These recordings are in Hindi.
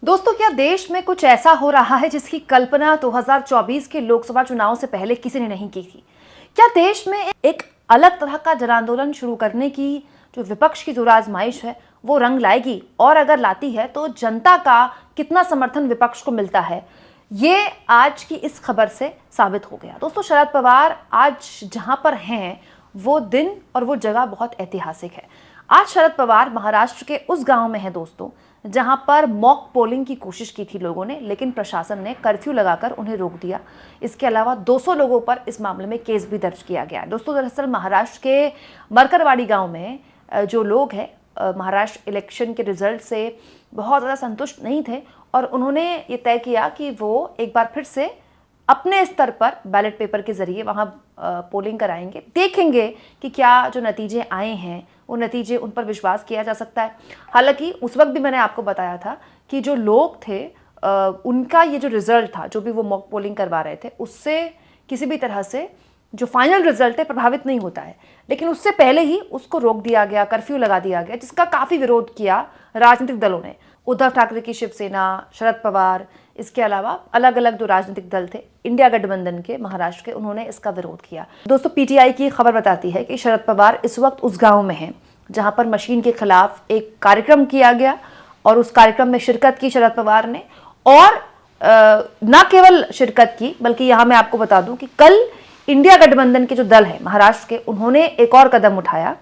दोस्तों, क्या देश में कुछ ऐसा हो रहा है जिसकी कल्पना 2024 के लोकसभा चुनाव से पहले किसी ने नहीं की थी? क्या देश में एक अलग तरह का जन आंदोलन शुरू करने की जो विपक्ष की जोर आजमाइश है वो रंग लाएगी? और अगर लाती है तो जनता का कितना समर्थन विपक्ष को मिलता है, ये आज की इस खबर से साबित हो गया। दोस्तों, शरद पवार आज जहां पर हैं वो दिन और वो जगह बहुत ऐतिहासिक है। आज शरद पवार महाराष्ट्र के उस गांव में है दोस्तों, जहां पर मॉक पोलिंग की कोशिश की थी लोगों ने, लेकिन प्रशासन ने कर्फ्यू लगाकर उन्हें रोक दिया। इसके अलावा 200 लोगों पर इस मामले में केस भी दर्ज किया गया है। दोस्तों, दरअसल महाराष्ट्र के मरकरवाड़ी गांव में जो लोग हैं महाराष्ट्र इलेक्शन के रिजल्ट से बहुत ज़्यादा संतुष्ट नहीं थे और उन्होंने ये तय किया कि वो एक बार फिर से अपने स्तर पर बैलेट पेपर के जरिए वहाँ पोलिंग कराएंगे, देखेंगे कि क्या जो नतीजे आए हैं वो नतीजे उन पर विश्वास किया जा सकता है। हालांकि उस वक्त भी मैंने आपको बताया था कि जो लोग थे उनका ये जो रिजल्ट था, जो भी वो मॉक पोलिंग करवा रहे थे, उससे किसी भी तरह से जो फाइनल रिजल्ट है प्रभावित नहीं होता है। लेकिन उससे पहले ही उसको रोक दिया गया, कर्फ्यू लगा दिया गया, जिसका काफ़ी विरोध किया राजनीतिक दलों ने। उद्धव ठाकरे की शिवसेना, शरद पवार, इसके अलावा अलग अलग जो राजनीतिक दल थे इंडिया गठबंधन के महाराष्ट्र के, उन्होंने इसका विरोध किया। दोस्तों, पीटीआई की खबर बताती है कि शरद पवार इस वक्त उस गांव में हैं जहां पर मशीन के खिलाफ एक कार्यक्रम किया गया और उस कार्यक्रम में शिरकत की शरद पवार ने। और न केवल शिरकत की, बल्कि यहां मैं आपको बता दूं कि कल इंडिया गठबंधन के जो दल है महाराष्ट्र के, उन्होंने एक और कदम उठाया।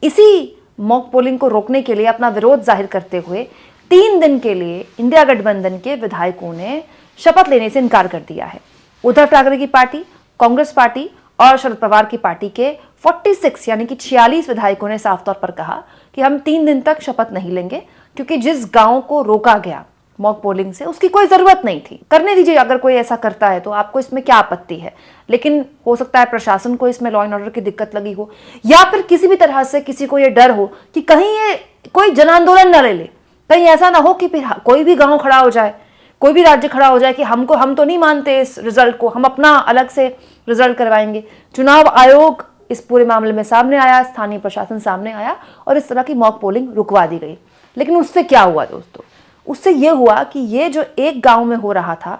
इसी मॉक पोलिंग को रोकने के लिए अपना विरोध जाहिर करते हुए 3 दिन के लिए इंडिया गठबंधन के विधायकों ने शपथ लेने से इनकार कर दिया है। उद्धव ठाकरे की पार्टी, कांग्रेस पार्टी और शरद पवार की पार्टी के 46 यानी कि 46 विधायकों ने साफ तौर पर कहा कि हम 3 दिन तक शपथ नहीं लेंगे, क्योंकि जिस गांव को रोका गया मॉक पोलिंग से उसकी कोई जरूरत नहीं थी। करने दीजिए, अगर कोई ऐसा करता है तो आपको इसमें क्या आपत्ति है। लेकिन हो सकता है प्रशासन को इसमें लॉ एंड ऑर्डर की दिक्कत लगी हो, या फिर किसी भी तरह से किसी को ये डर हो कि कहीं ये कोई जन आंदोलन न ले ले, कहीं ऐसा ना हो कि फिर कोई भी गांव खड़ा हो जाए, कोई भी राज्य खड़ा हो जाए कि हम तो नहीं मानते इस रिजल्ट को, हम अपना अलग से रिजल्ट करवाएंगे। चुनाव आयोग इस पूरे मामले में सामने आया, स्थानीय प्रशासन सामने आया और इस तरह की मॉक पोलिंग रुकवा दी गई। लेकिन उससे क्या हुआ दोस्तों? उससे यह हुआ कि ये जो एक गांव में हो रहा था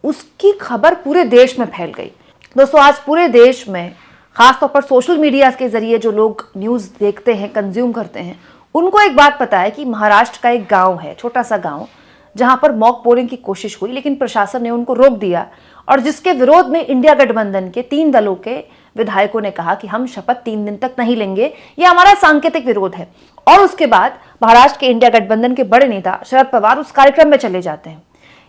उसकी खबर पूरे देश में फैल गई। दोस्तों, आज पूरे देश में खासतौर पर सोशल मीडिया के जरिए जो लोग न्यूज़ देखते हैं, कंज्यूम करते हैं, उनको एक बात पता है कि महाराष्ट्र का एक गांव है, छोटा सा गांव, जहां पर मॉक पोलिंग की कोशिश हुई लेकिन प्रशासन ने उनको रोक दिया और जिसके विरोध में इंडिया गठबंधन के 3 दलों के विधायकों ने कहा कि हम शपथ 3 दिन तक नहीं लेंगे, यह हमारा सांकेतिक विरोध है। और उसके बाद महाराष्ट्र के इंडिया गठबंधन के बड़े नेता शरद पवार उस कार्यक्रम में चले जाते हैं।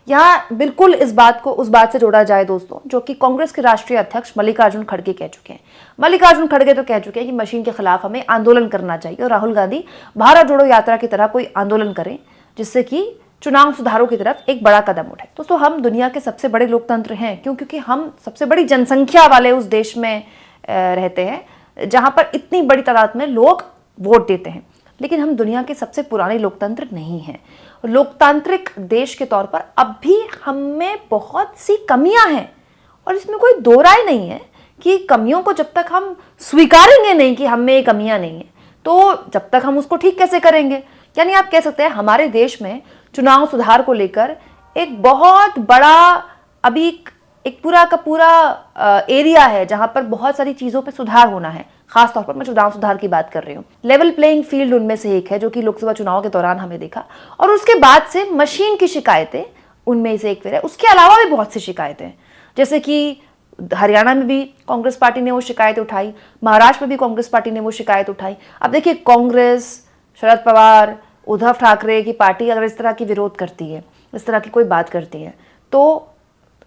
यहाँ बिल्कुल इस बात को उस बात से जोड़ा जाए दोस्तों, जो कि कांग्रेस के राष्ट्रीय अध्यक्ष मल्लिकार्जुन खड़गे कह चुके हैं। मल्लिकार्जुन खड़गे तो कह चुके हैं कि मशीन के खिलाफ हमें आंदोलन करना चाहिए और राहुल गांधी भारत जोड़ो यात्रा की तरह कोई आंदोलन करें जिससे कि चुनाव सुधारों की तरफ एक बड़ा कदम उठाए। दोस्तों, हम दुनिया के सबसे बड़े लोकतंत्र हैं, क्योंकि हम सबसे बड़ी जनसंख्या वाले उस देश में रहते हैं जहां पर इतनी बड़ी तादाद में लोग वोट देते हैं। लेकिन हम दुनिया के सबसे पुराने लोकतंत्र नहीं हैं। लोकतांत्रिक देश के तौर पर अब भी हम में बहुत सी कमियां हैं और इसमें कोई दो राय नहीं है कि कमियों को जब तक हम स्वीकारेंगे नहीं कि हम में ये कमियां नहीं है, तो जब तक हम उसको ठीक कैसे करेंगे। यानी आप कह सकते हैं हमारे देश में चुनाव सुधार को लेकर एक बहुत बड़ा अभी एक पूरा का पूरा एरिया है जहां पर बहुत सारी चीजों पे सुधार होना है। खासतौर पर मैं चुनाव सुधार की बात कर रही हूँ। लेवल प्लेइंग फील्ड उनमें से एक है जो कि लोकसभा चुनाव के दौरान हमें देखा, और उसके बाद से मशीन की शिकायतें उनमें से एक फिर है। उसके अलावा भी बहुत सी शिकायतें, जैसे कि हरियाणा में भी कांग्रेस पार्टी ने वो शिकायत उठाई, महाराष्ट्र में भी कांग्रेस पार्टी ने वो शिकायत उठाई। अब देखिए, कांग्रेस, शरद पवार, उद्धव ठाकरे की पार्टी अगर इस तरह की विरोध करती है, इस तरह की कोई बात करती है, तो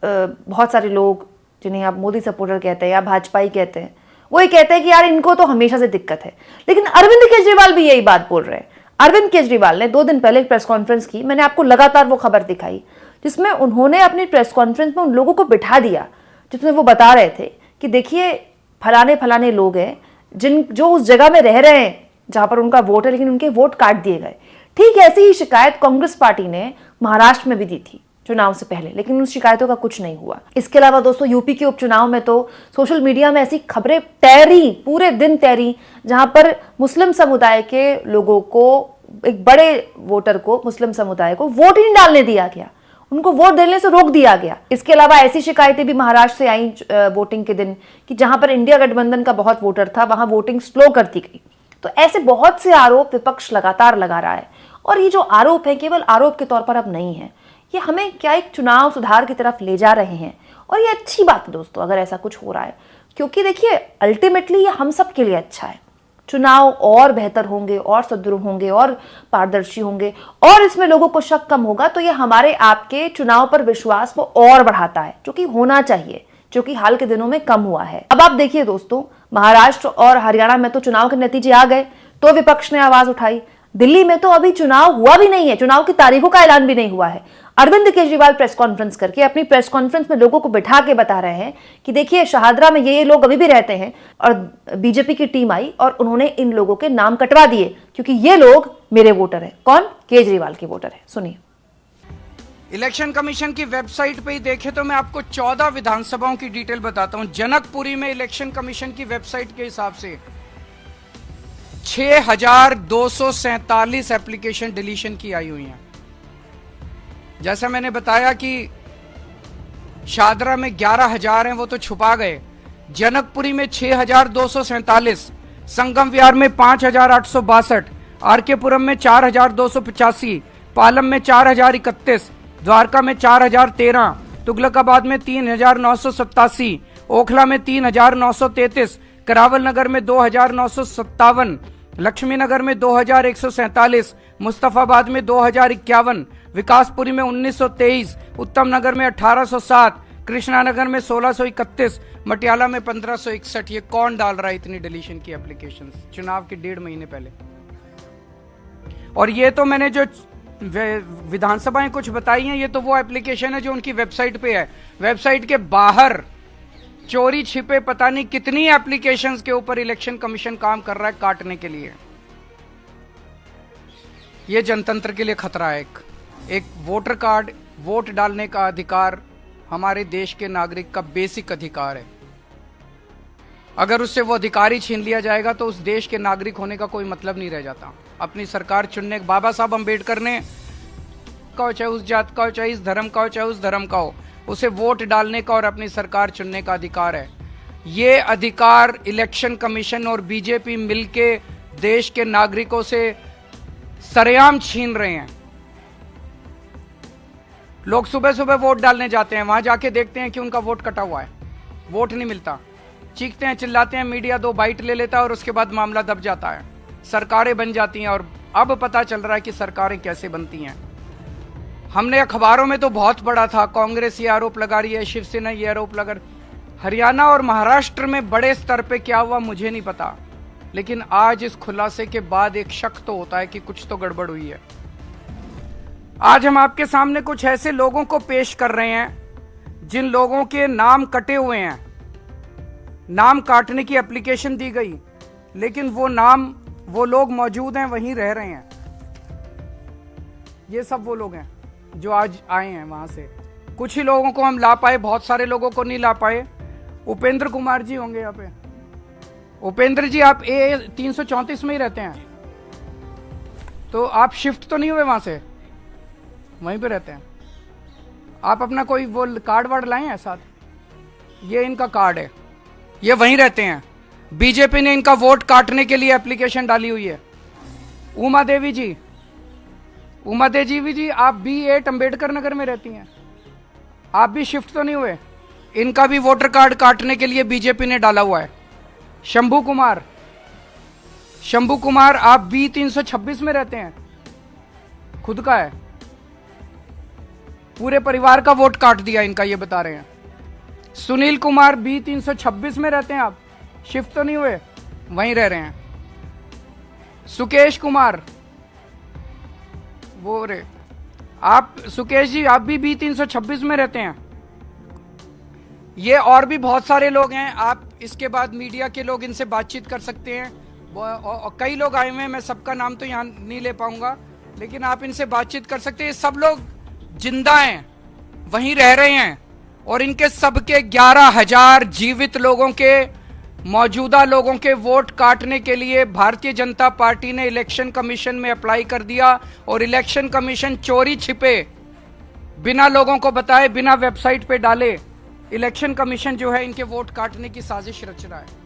बहुत सारे लोग जिन्हें आप मोदी सपोर्टर कहते हैं या भाजपाई कहते हैं, वो ये कहते हैं कि यार इनको तो हमेशा से दिक्कत है। लेकिन अरविंद केजरीवाल भी यही बात बोल रहे हैं। अरविंद केजरीवाल ने 2 दिन पहले एक प्रेस कॉन्फ्रेंस की, मैंने आपको लगातार वो खबर दिखाई, जिसमें उन्होंने अपनी प्रेस कॉन्फ्रेंस में उन लोगों को बिठा दिया जिसमें वो बता रहे थे कि देखिए फलाने फलाने लोग हैं जो उस जगह में रह रहे हैं जहां पर उनका वोट है, लेकिन उनके वोट काट दिए गए। ठीक ऐसी ही शिकायत कांग्रेस पार्टी ने महाराष्ट्र में भी दी थी चुनाव से पहले, लेकिन उन शिकायतों का कुछ नहीं हुआ। इसके अलावा दोस्तों, यूपी के उपचुनाव में तो सोशल मीडिया में ऐसी खबरें तैरी, पूरे दिन तैरी, जहां पर मुस्लिम समुदाय के लोगों को एक बड़े वोटर को, मुस्लिम समुदाय को वोट ही नहीं डालने दिया गया, उनको वोट देने से रोक दिया गया। इसके अलावा ऐसी शिकायतें भी महाराष्ट्र से आई वोटिंग के दिन कि जहां पर इंडिया गठबंधन का बहुत वोटर था वहां वोटिंग स्लो कर दी गई। तो ऐसे बहुत से आरोप विपक्ष लगातार लगा रहा है, और ये जो आरोप है केवल आरोप के तौर पर अब नहीं है, ये हमें क्या एक चुनाव सुधार की तरफ ले जा रहे हैं। और ये अच्छी बात है दोस्तों अगर ऐसा कुछ हो रहा है, क्योंकि देखिए अल्टीमेटली ये हम सब के लिए अच्छा है। चुनाव और बेहतर होंगे और सुदृढ़ होंगे और पारदर्शी होंगे और इसमें लोगों को शक कम होगा, तो ये हमारे आपके चुनाव पर विश्वास को और बढ़ाता है, जो कि होना चाहिए, जो कि हाल के दिनों में कम हुआ है। अब आप देखिए दोस्तों, महाराष्ट्र और हरियाणा में तो चुनाव के नतीजे आ गए तो विपक्ष ने आवाज उठाई। दिल्ली में तो अभी चुनाव हुआ भी नहीं है, चुनाव की तारीखों का ऐलान भी नहीं हुआ है। अरविंद केजरीवाल प्रेस कॉन्फ्रेंस करके अपनी प्रेस कॉन्फ्रेंस में लोगों को बिठा के बता रहे हैं कि देखिए शहादरा में ये लोग अभी भी रहते हैं, और बीजेपी की टीम आई और उन्होंने इन लोगों के नाम कटवा दिए क्योंकि ये लोग मेरे वोटर हैं। कौन? केजरीवाल के वोटर है। सुनिए। इलेक्शन कमीशन की वेबसाइट पे ही देखे तो मैं आपको 14 विधानसभाओं की डिटेल बताता हूं। जनकपुरी में इलेक्शन कमीशन की वेबसाइट के हिसाब से 6247 एप्लीकेशन डिलीशन की आई हुई हैं। जैसा मैंने बताया कि शादरा में 11,000 हैं, वो तो छुपा गए। जनकपुरी में 6247, संगम विहार में 5862, आरकेपुरम में 4285, पालम में 4031, द्वारका में 4013, तुगलकाबाद में 3987, ओखला में 3933, करावल नगर में 2957, लक्ष्मी नगर में 2147, मुस्तफाबाद में 2051, विकासपुरी में 1923, उत्तम नगर में 1807, कृष्णा नगर में 1631, मटियाला में 1561। ये कौन डाल रहा है इतनी डिलीशन की एप्लीकेशंस चुनाव के 1.5 महीने पहले? और ये तो मैंने जो विधानसभाएं कुछ बताई हैं, ये तो वो एप्लीकेशन है जो उनकी वेबसाइट पे है। वेबसाइट के बाहर चोरी छिपे पता नहीं कितनी एप्लीकेशंस के ऊपर इलेक्शन कमीशन काम कर रहा है काटने के लिए। ये जनतंत्र के लिए खतरा है। एक वोटर कार्ड, वोट डालने का अधिकार हमारे देश के नागरिक का बेसिक अधिकार है। अगर उससे वो अधिकार ही छीन लिया जाएगा तो उस देश के नागरिक होने का कोई मतलब नहीं रह जाता। अपनी सरकार चुनने, बाबा साहब अम्बेडकर ने का, चाहे उस जात का हो, चाहे इस धर्म का हो, चाहे उस धर्म का हो, उसे वोट डालने का और अपनी सरकार चुनने का अधिकार है। ये अधिकार इलेक्शन कमीशन और बीजेपी मिलके देश के नागरिकों से सरेआम छीन रहे हैं। लोग सुबह सुबह वोट डालने जाते हैं, वहां जाके देखते हैं कि उनका वोट कटा हुआ है, वोट नहीं मिलता, चीखते हैं, चिल्लाते हैं, मीडिया 2 बाइट ले लेता है और उसके बाद मामला दब जाता है, सरकारें बन जाती हैं। और अब पता चल रहा है कि सरकारें कैसे बनती हैं। हमने अखबारों में तो बहुत पढ़ा था, कांग्रेस ये आरोप लगा रही है, शिवसेना ये आरोप लगा। हरियाणा और महाराष्ट्र में बड़े स्तर पे क्या हुआ मुझे नहीं पता, लेकिन आज इस खुलासे के बाद एक शक तो होता है कि कुछ तो गड़बड़ हुई है। आज हम आपके सामने कुछ ऐसे लोगों को पेश कर रहे हैं जिन लोगों के नाम कटे हुए हैं, नाम काटने की एप्लीकेशन दी गई, लेकिन वो लोग मौजूद हैं, वहीं रह रहे हैं। ये सब वो लोग हैं जो आज आए हैं वहां से। कुछ ही लोगों को हम ला पाए, बहुत सारे लोगों को नहीं ला पाए। उपेंद्र कुमार जी होंगे यहाँ पे। उपेंद्र जी, आप ए 334 में ही रहते हैं, तो आप शिफ्ट तो नहीं हुए वहां से? वहीं पे रहते हैं आप? अपना कोई वो कार्ड वार्ड लाए हैं साथ? ये इनका कार्ड है, ये वहीं रहते हैं। बीजेपी ने इनका वोट काटने के लिए एप्लीकेशन डाली हुई है। उमा देवी जी, आप भी 8 अम्बेडकर नगर में रहती हैं, आप भी शिफ्ट तो नहीं हुए? इनका भी वोटर कार्ड काटने के लिए बीजेपी ने डाला हुआ है। शंभू कुमार, आप भी 326 में रहते हैं, खुद का है, पूरे परिवार का वोट काट दिया इनका, ये बता रहे हैं। सुनील कुमार भी 326 में रहते हैं, आप शिफ्ट तो नहीं हुए, वहीं रह रहे हैं। सुकेश कुमार, सुकेश जी, आप भी 326 में रहते हैं। ये और भी बहुत सारे लोग हैं। आप इसके बाद मीडिया के लोग इनसे बातचीत कर सकते हैं। कई लोग आए हुए हैं, मैं सबका नाम तो यहाँ नहीं ले पाऊंगा, लेकिन आप इनसे बातचीत कर सकते हैं। सब लोग जिंदा हैं, वहीं रह रहे हैं, और इनके सबके 11,000 जीवित लोगों के मौजूदा लोगों के वोट काटने के लिए भारतीय जनता पार्टी ने इलेक्शन कमीशन में अप्लाई कर दिया और इलेक्शन कमीशन चोरी छिपे बिना लोगों को बताए, बिना वेबसाइट पे डाले इलेक्शन कमीशन जो है इनके वोट काटने की साजिश रच रहा है।